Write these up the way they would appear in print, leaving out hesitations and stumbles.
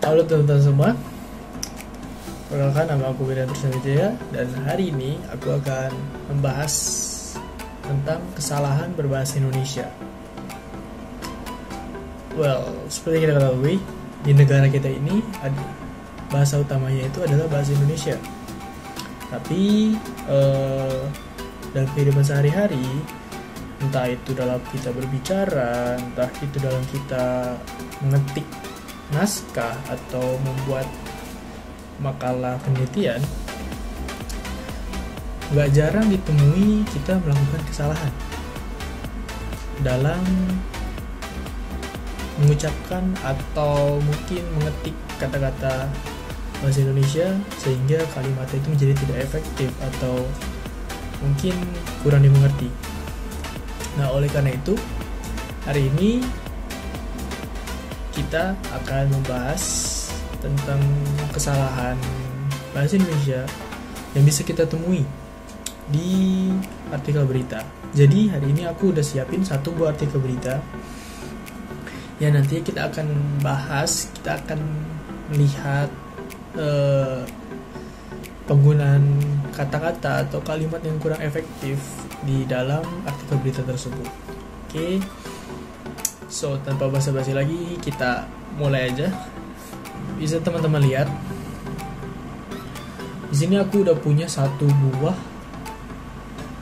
Halo teman-teman semua, perkenalkan nama aku Widan Wijaya dan hari ini aku akan membahas tentang kesalahan berbahasa Indonesia. Well, seperti kita ketahui, di negara kita ini bahasa utamanya itu adalah bahasa Indonesia. Tapi dalam kehidupan sehari-hari, entah itu dalam kita berbicara, entah itu dalam kita mengetik naskah atau membuat makalah penelitian, gak jarang ditemui kita melakukan kesalahan dalam mengucapkan atau mungkin mengetik kata-kata bahasa Indonesia sehingga kalimat itu menjadi tidak efektif atau mungkin kurang dimengerti. Nah, oleh karena itu hari ini kita akan membahas tentang kesalahan bahasa Indonesia yang bisa kita temui di artikel berita. Jadi hari ini aku udah siapin satu buah artikel berita yang nanti kita akan bahas, kita akan melihat penggunaan kata-kata atau kalimat yang kurang efektif di dalam artikel berita tersebut. Oke. So, tanpa basa-basi lagi, kita mulai aja. Bisa teman-teman lihat. Di sini aku udah punya satu buah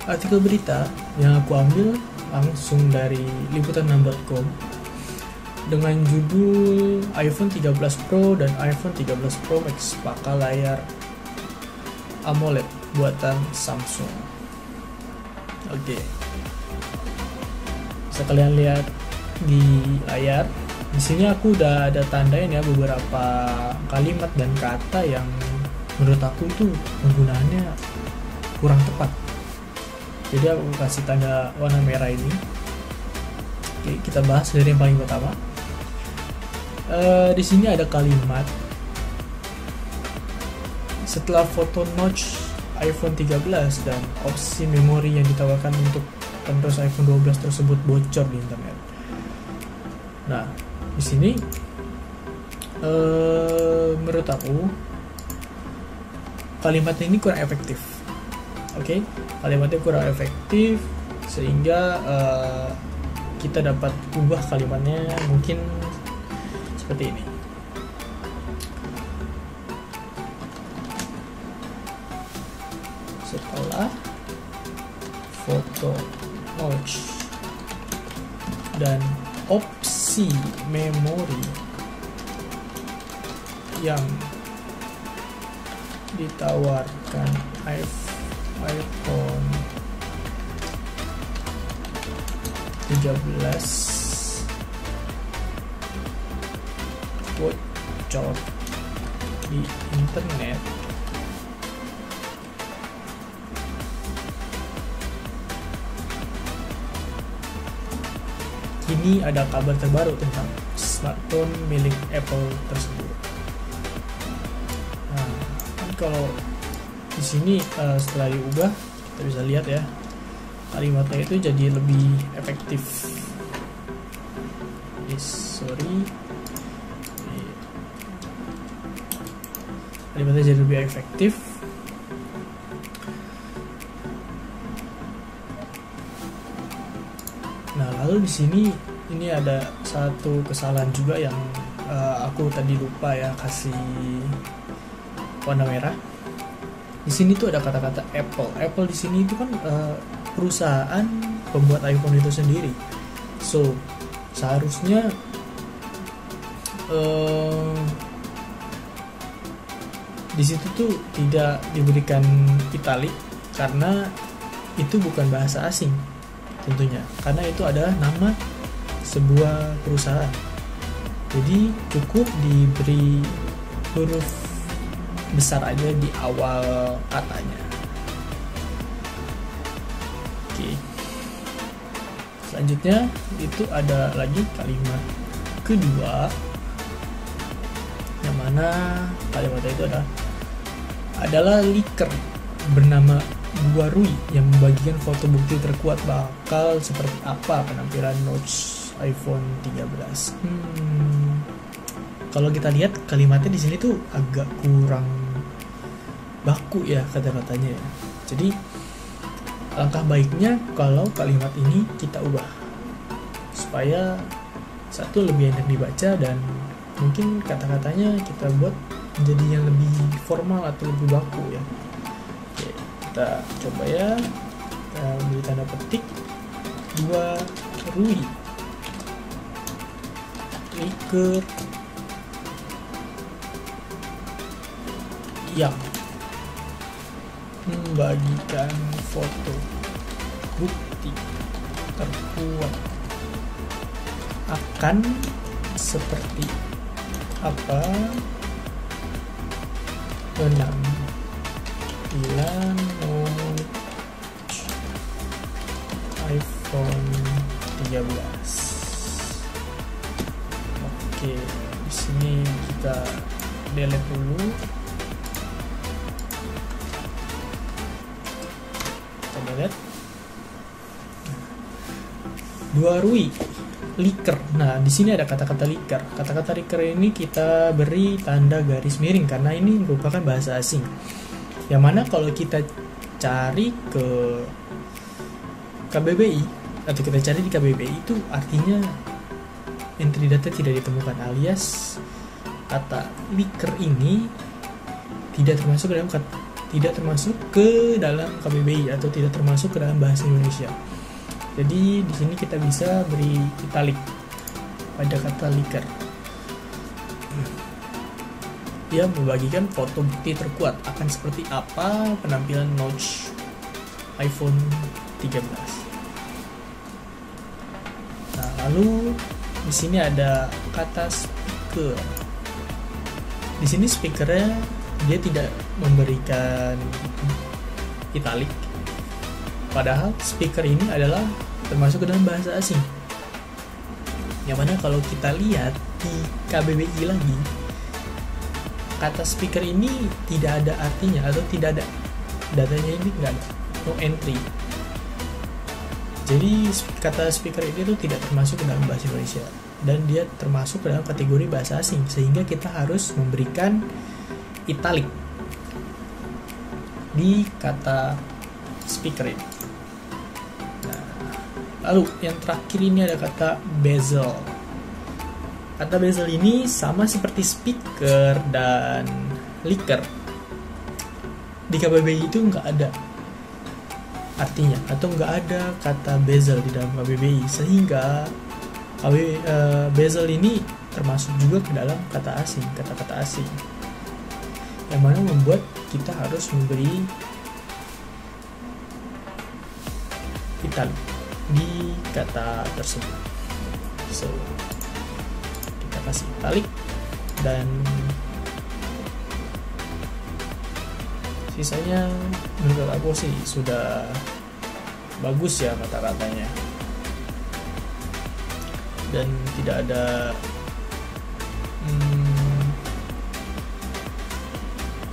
artikel berita yang aku ambil langsung dari liputan6.com dengan judul iPhone 13 Pro dan iPhone 13 Pro Max bakal layar AMOLED buatan Samsung. Oke. Bisa kalian lihat di layar. Di sini aku udah ada tandain ya beberapa kalimat dan kata yang menurut aku itu penggunaannya kurang tepat. Jadi aku kasih tanda warna merah ini. Oke, kita bahas dari yang paling pertama. Di sini ada kalimat setelah foto notch iPhone 13 dan opsi memori yang ditawarkan untuk penerus iPhone 12 tersebut bocor di internet. Nah, di sini menurut aku kalimatnya ini kurang efektif. Oke, kalimatnya kurang efektif sehingga kita dapat ubah kalimatnya mungkin seperti ini. Setelah foto notch dan opsi memori yang ditawarkan iPhone 13 bocor di internet, kini ada kabar terbaru tentang smartphone milik Apple tersebut. Nah, kalau di sini setelah diubah kita bisa lihat ya kalimatnya itu jadi lebih efektif. Kalimatnya jadi lebih efektif. Nah, lalu di sini ini ada satu kesalahan juga yang aku tadi lupa ya kasih warna merah. Di sini tuh ada kata-kata Apple. Apple di sini itu kan perusahaan pembuat iPhone itu sendiri. So, seharusnya di situ tuh tidak diberikan italik karena itu bukan bahasa asing tentunya, karena itu adalah nama sebuah perusahaan. Jadi cukup diberi huruf besar aja di awal katanya. Oke. Selanjutnya itu ada lagi kalimat kedua yang mana kalimatnya itu adalah leaker bernama Huawei yang membagikan foto bukti terkuat bakal seperti apa penampilan notch iPhone 13. kalau kita lihat kalimatnya di sini tuh agak kurang baku ya kata-katanya ya. Jadi langkah baiknya kalau kalimat ini kita ubah supaya satu lebih enak dibaca dan mungkin kata-katanya kita buat menjadi yang lebih formal atau lebih baku ya. Oke, kita coba ya. Kita beri tanda petik 2 rui liker yang membagikan foto bukti terkuat akan seperti apa penampilan Note iPhone 13. Oke, di sini kita delete dulu. Kita delete. 2 rui liker. Nah, di sini ada kata-kata liker. Kata-kata liker ini kita beri tanda garis miring karena ini merupakan bahasa asing. Yang mana kalau kita cari ke KBBI atau kita cari di KBBI itu artinya entry data tidak ditemukan, alias kata liker ini tidak termasuk ke dalam KBBI atau tidak termasuk ke dalam bahasa Indonesia. Jadi di sini kita bisa beri italic pada kata liker. Dia membagikan foto bukti terkuat akan seperti apa penampilan notch iPhone 13. Nah, lalu di sini ada kata speaker. Di sini speakernya dia tidak memberikan italic. Padahal speaker ini adalah termasuk ke dalam bahasa asing. Yang mana kalau kita lihat di KBBI lagi, kata speaker ini tidak ada artinya atau tidak ada datanya, ini nggak ada, no entry. Jadi kata speaker ini tuh tidak termasuk ke dalam bahasa Indonesia dan dia termasuk ke dalam kategori bahasa asing, sehingga kita harus memberikan italic di kata speaker ini. Lalu yang terakhir ini ada kata bezel. Kata bezel ini sama seperti speaker dan liker. Di KBBI itu nggak ada artinya atau nggak ada kata bezel di dalam KBBI, sehingga bezel ini termasuk juga ke dalam kata asing, kata-kata asing, yang mana membuat kita harus memberi italic di kata tersebut. So kita kasih italic dan sisanya menurut aku sih sudah bagus ya kata-katanya dan tidak ada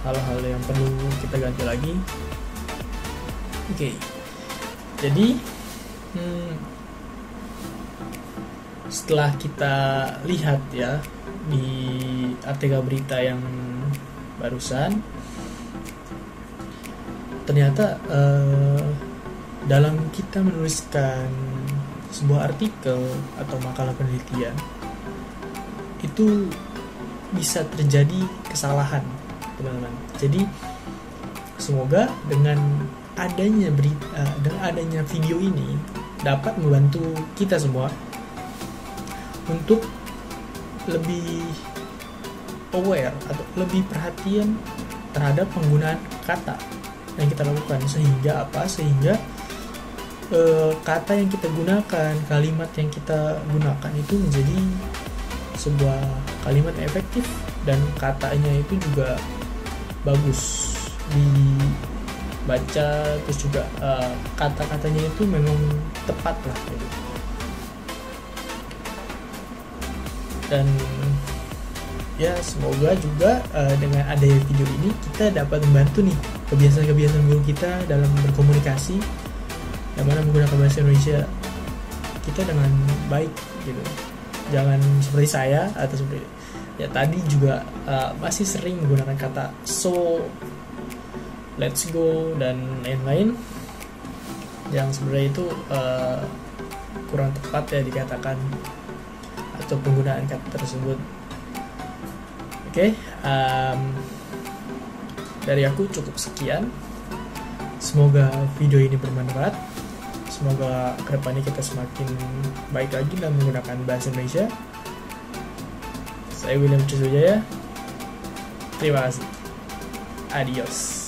hal-hal yang perlu kita ganti lagi. Oke. Jadi setelah kita lihat ya di artikel berita yang barusan, ternyata dalam kita menuliskan sebuah artikel atau makalah penelitian itu bisa terjadi kesalahan, teman-teman. Jadi semoga dengan adanya video ini dapat membantu kita semua untuk lebih aware atau lebih perhatian terhadap penggunaan kata yang kita lakukan, sehingga kata yang kita gunakan, kalimat yang kita gunakan itu menjadi sebuah kalimat efektif dan katanya itu juga bagus dibaca, terus juga kata-katanya itu memang tepat lah gitu. Dan ya semoga juga dengan adanya video ini kita dapat membantu nih kebiasaan-kebiasaan buruk kita dalam berkomunikasi, yang mana menggunakan bahasa Indonesia kita dengan baik gitu. Jangan seperti saya atau seperti Ya tadi juga masih sering menggunakan kata so, let's go, dan lain-lain yang sebenarnya itu kurang tepat ya dikatakan, atau penggunaan kata tersebut. Oke, dari aku cukup sekian. Semoga video ini bermanfaat. Semoga kedepannya kita semakin baik lagi dalam menggunakan bahasa Indonesia. Saya William Cisujaya. Terima kasih. Adios.